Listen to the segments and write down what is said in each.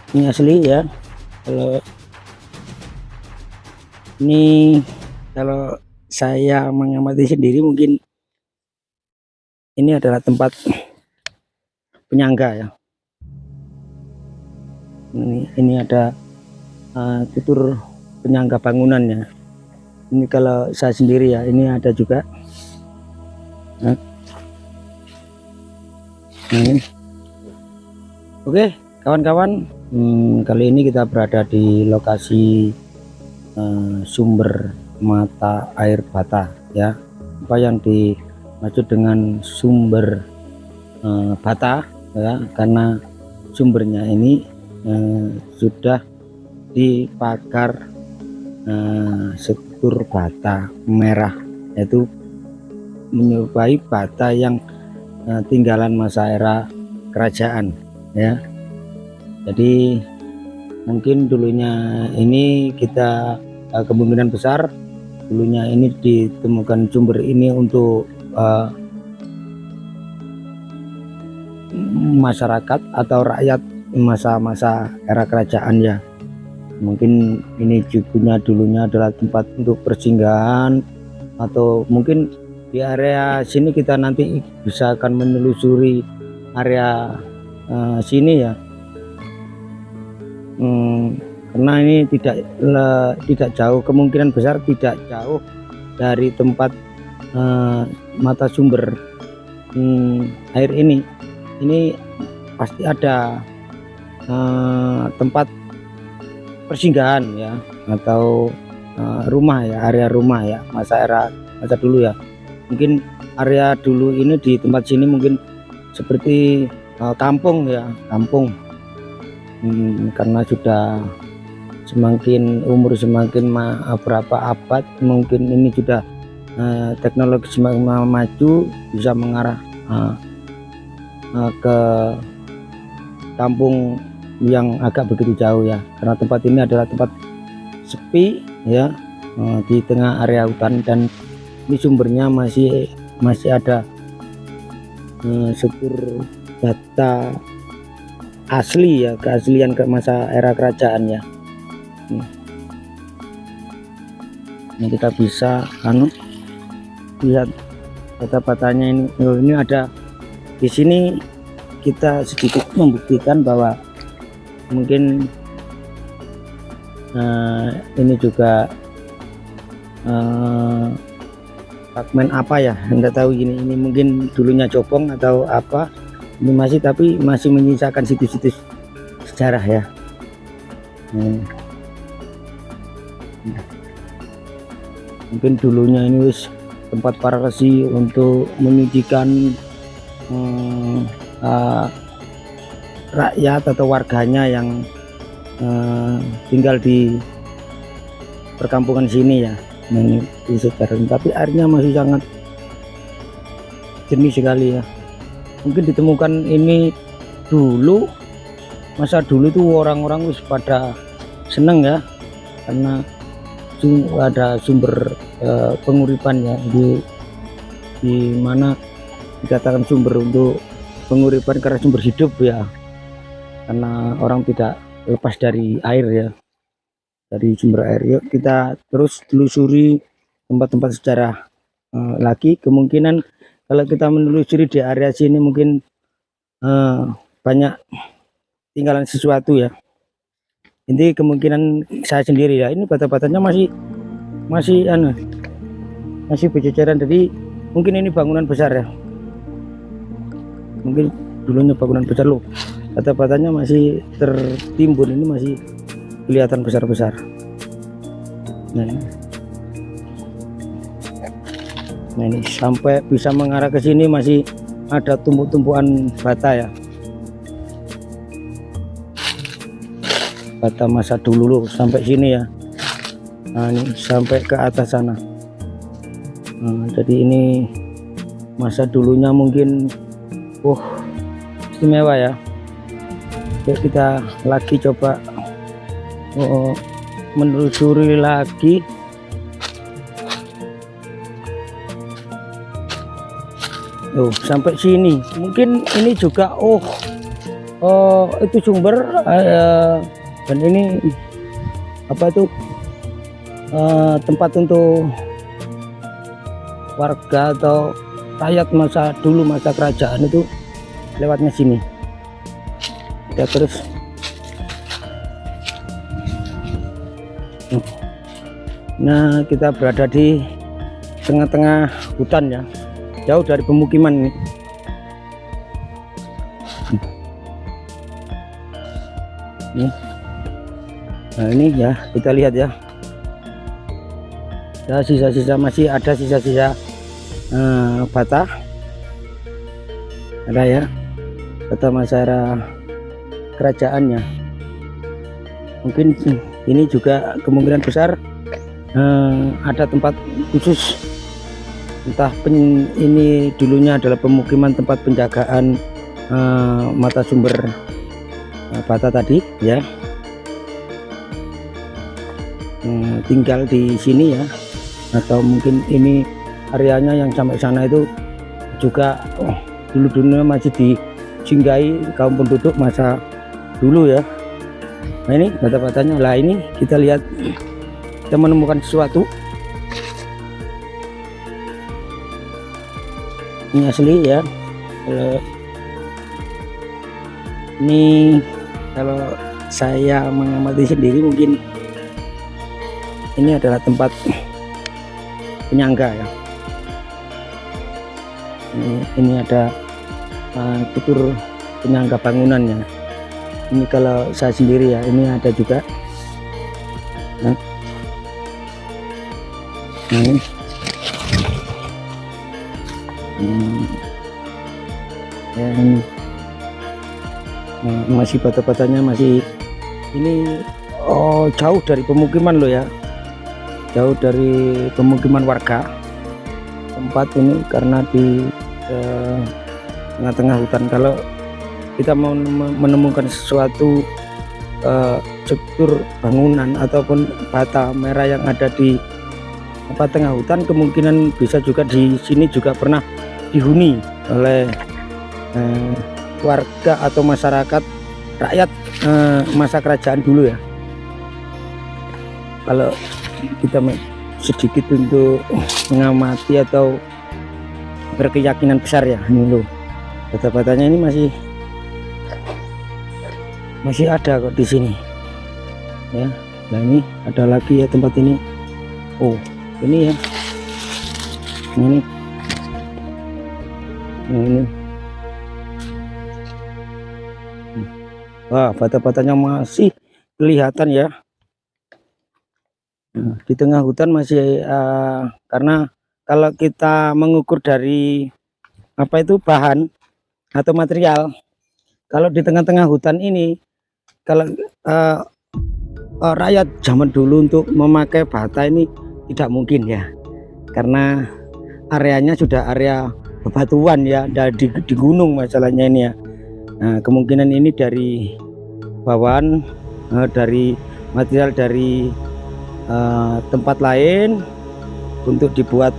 Ini asli ya. Kalau ini, kalau saya mengamati sendiri, mungkin ini adalah tempat penyangga ya. Ini ada tutur penyangga bangunannya. Ini kalau saya sendiri ya, ini ada juga. Nah, ini. Oke kawan-kawan, kali ini kita berada di lokasi sumber mata air bata ya. Apa yang dimaksud dengan sumber bata ya, karena sumbernya ini sudah dibakar struktur bata merah, yaitu menyerupai bata yang tinggalan masa era kerajaan ya. Jadi mungkin dulunya ini kita kemungkinan besar dulunya ini ditemukan sumber ini untuk masyarakat atau rakyat masa-masa era kerajaan ya. Mungkin ini juga dulunya adalah tempat untuk persinggahan, atau mungkin di area sini kita nanti bisa akan menelusuri area sini ya. Karena ini tidak jauh, kemungkinan besar tidak jauh dari tempat mata sumber air ini pasti ada tempat persinggahan ya, atau rumah ya, area rumah ya, masa dulu ya. Mungkin area dulu ini di tempat sini mungkin seperti kampung ya, kampung. Karena sudah semakin umur semakin berapa abad, mungkin ini sudah teknologi semakin maju, bisa mengarah ke kampung yang agak begitu jauh ya. Karena tempat ini adalah tempat sepi ya, di tengah area hutan, dan ini sumbernya masih ada struktur bata asli ya, keaslian ke masa era kerajaan ya. Ini kita bisa lihat bata-batanya ini ada di sini. Kita sedikit membuktikan bahwa mungkin ini juga fragmen apa ya, enggak tahu ini mungkin dulunya copong atau apa. Ini tapi masih menyisakan situs-situs sejarah ya. Mungkin dulunya ini tempat para resi untuk menyucikan rakyat atau warganya yang tinggal di perkampungan sini ya. Ini sejarah, tapi airnya masih sangat jernih sekali ya. Mungkin ditemukan ini dulu, masa dulu tuh orang-orang pada seneng ya, karena ada sumber penguripan ya, di mana dikatakan sumber untuk penguripan karena sumber hidup ya, karena orang tidak lepas dari air ya, dari sumber air. Yuk kita terus telusuri tempat-tempat sejarah lagi. Kemungkinan kalau kita menelusuri di area sini mungkin banyak tinggalan sesuatu ya. Ini kemungkinan saya sendiri ya, ini bata-batanya masih berceceran. Jadi mungkin ini bangunan besar ya, mungkin dulunya bangunan besar loh. Bata-batanya masih tertimbun, ini masih kelihatan besar-besar. Nah ini sampai bisa mengarah ke sini masih ada tumpuk-tumpukan bata ya, bata masa dulu loh, sampai sini ya. Nah ini sampai ke atas sana. Jadi ini masa dulunya mungkin istimewa ya. Oke, kita lagi coba menelusuri lagi. Sampai sini mungkin ini juga Oh, itu sumber dan ini apa itu tempat untuk warga atau rakyat masa dulu, masa kerajaan itu lewatnya sini ya. Terus nah, kita berada di tengah-tengah hutan ya, jauh dari pemukiman ini. Nah ini ya, kita lihat ya, ya sisa-sisa, masih ada sisa-sisa bata, ada ya, bata masa era kerajaannya. Mungkin ini juga kemungkinan besar ada tempat khusus, entah ini dulunya adalah pemukiman tempat penjagaan mata sumber bata tadi ya, tinggal di sini ya, atau mungkin ini areanya yang sampai sana itu juga dulu-dulunya masih disinggahi kaum penduduk masa dulu ya. Nah ini bata-batanya lah, ini kita lihat, kita menemukan sesuatu ini asli ya. Ini kalau saya mengamati sendiri, mungkin ini adalah tempat penyangga ya. Ini ada tutur penyangga bangunannya. Ini kalau saya sendiri ya, ini ada juga. Nah ini masih bata-batanya masih ini. Oh, jauh dari pemukiman loh ya, jauh dari pemukiman warga tempat ini, karena di tengah-tengah hutan. Kalau kita mau menemukan sesuatu struktur bangunan ataupun bata merah yang ada di tengah hutan, kemungkinan bisa juga di sini juga pernah dihuni oleh warga atau masyarakat rakyat masa kerajaan dulu ya. Kalau kita sedikit untuk mengamati atau berkeyakinan besar ya, ini loh bata-batanya ini masih ada kok di sini ya. Nah ini ada lagi ya tempat ini. Oh ini ya, ini wah, bata-batanya masih kelihatan ya. Nah, di tengah hutan masih karena kalau kita mengukur dari apa itu bahan atau material, kalau di tengah-tengah hutan ini, kalau rakyat zaman dulu untuk memakai bata ini tidak mungkin ya, karena areanya sudah area bebatuan ya, di gunung masalahnya ini ya. Nah, kemungkinan ini dari bawaan, dari material dari tempat lain untuk dibuat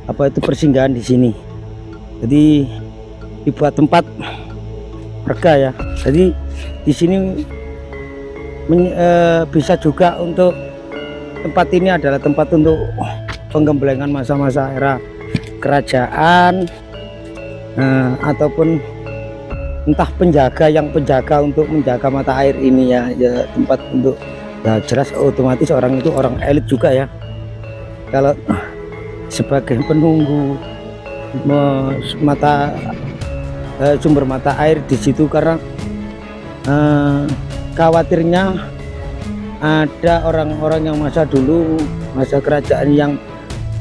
apa itu persinggahan di sini. Jadi dibuat tempat warga ya. Jadi di sini bisa juga untuk tempat ini adalah tempat untuk penggembelengan masa-masa era kerajaan, ataupun entah penjaga untuk menjaga mata air ini ya, tempat untuk ya, jelas otomatis orang itu orang elit juga ya, kalau sebagai penunggu sumber mata air di situ, karena khawatirnya ada orang-orang yang masa dulu, masa kerajaan yang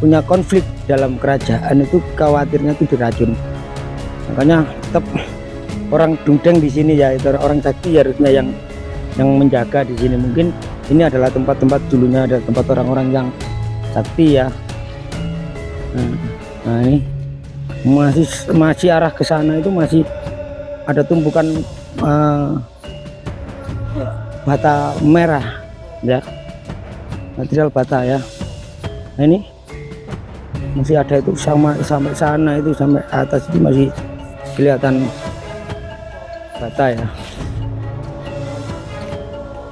punya konflik dalam kerajaan itu, khawatirnya itu diracun. Makanya tetap orang dungdeng di sini ya, itu orang sakti harusnya yang menjaga di sini. Mungkin ini adalah tempat-tempat dulunya ada tempat orang-orang yang sakti ya. Nah ini masih arah ke sana itu masih ada tumpukan bata merah ya, material bata ya. Nah ini masih ada itu sampai sana, itu sampai atas itu masih kelihatan bata ya.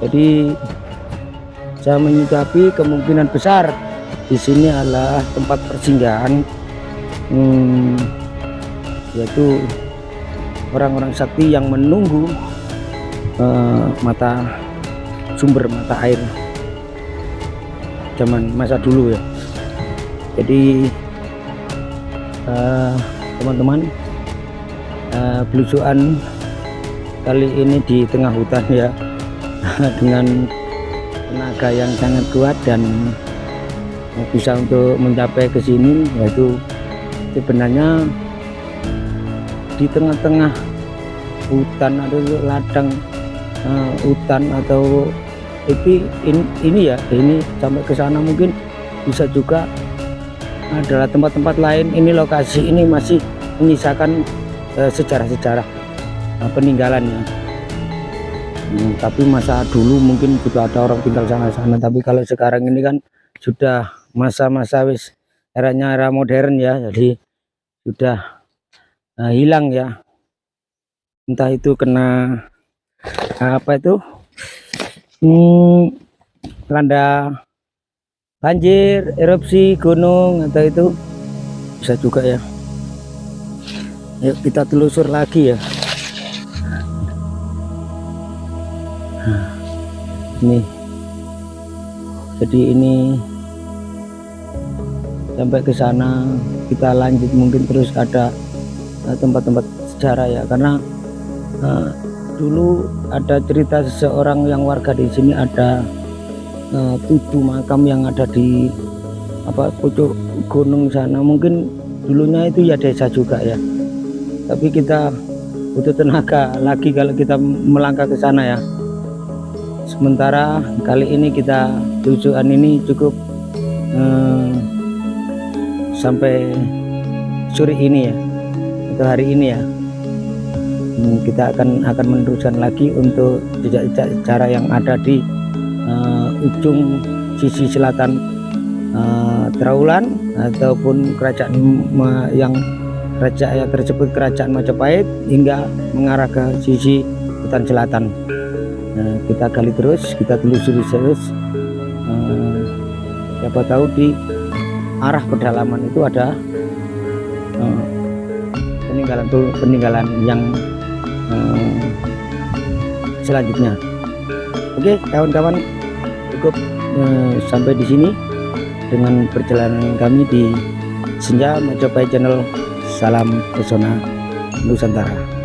Jadi saya menyikapi kemungkinan besar di sini adalah tempat persinggahan, yaitu orang-orang sakti yang menunggu sumber mata air zaman masa dulu ya. Jadi teman-teman, belusukan kali ini di tengah hutan ya, dengan tenaga yang sangat kuat dan bisa untuk mencapai ke sini, yaitu sebenarnya di tengah-tengah hutan atau ladang hutan atau ini ya, ini sampai ke sana mungkin bisa juga adalah tempat-tempat lain. Ini lokasi ini masih menyisakan sejarah-sejarah peninggalannya. Tapi masa dulu mungkin juga ada orang tinggal sana-sana, tapi kalau sekarang ini kan sudah masa-masa wis eranya era modern ya, jadi sudah hilang ya. Entah itu kena apa itu landa banjir, erupsi gunung, atau itu bisa juga ya. Yuk kita telusur lagi ya. Ini jadi ini sampai ke sana kita lanjut, mungkin terus ada tempat-tempat sejarah ya, karena dulu ada cerita seseorang yang warga di sini, ada 7 makam yang ada di pucuk gunung sana. Mungkin dulunya itu ya desa juga ya, tapi kita butuh tenaga lagi kalau kita melangkah ke sana ya. Sementara kali ini kita tujuan ini cukup sampai sore ini ya, atau hari ini ya. Kita akan meneruskan lagi untuk jejak-jejak sejarah yang ada di ujung sisi selatan Traulan, ataupun kerajaan yang tersebut kerajaan Majapahit, hingga mengarah ke sisi hutan selatan. Kita gali terus, kita telusuri terus, siapa tahu di arah pedalaman itu ada peninggalan yang selanjutnya. Oke kawan-kawan, cukup sampai di sini dengan perjalanan kami di Senja Majapahit Channel. Salam pesona Nusantara.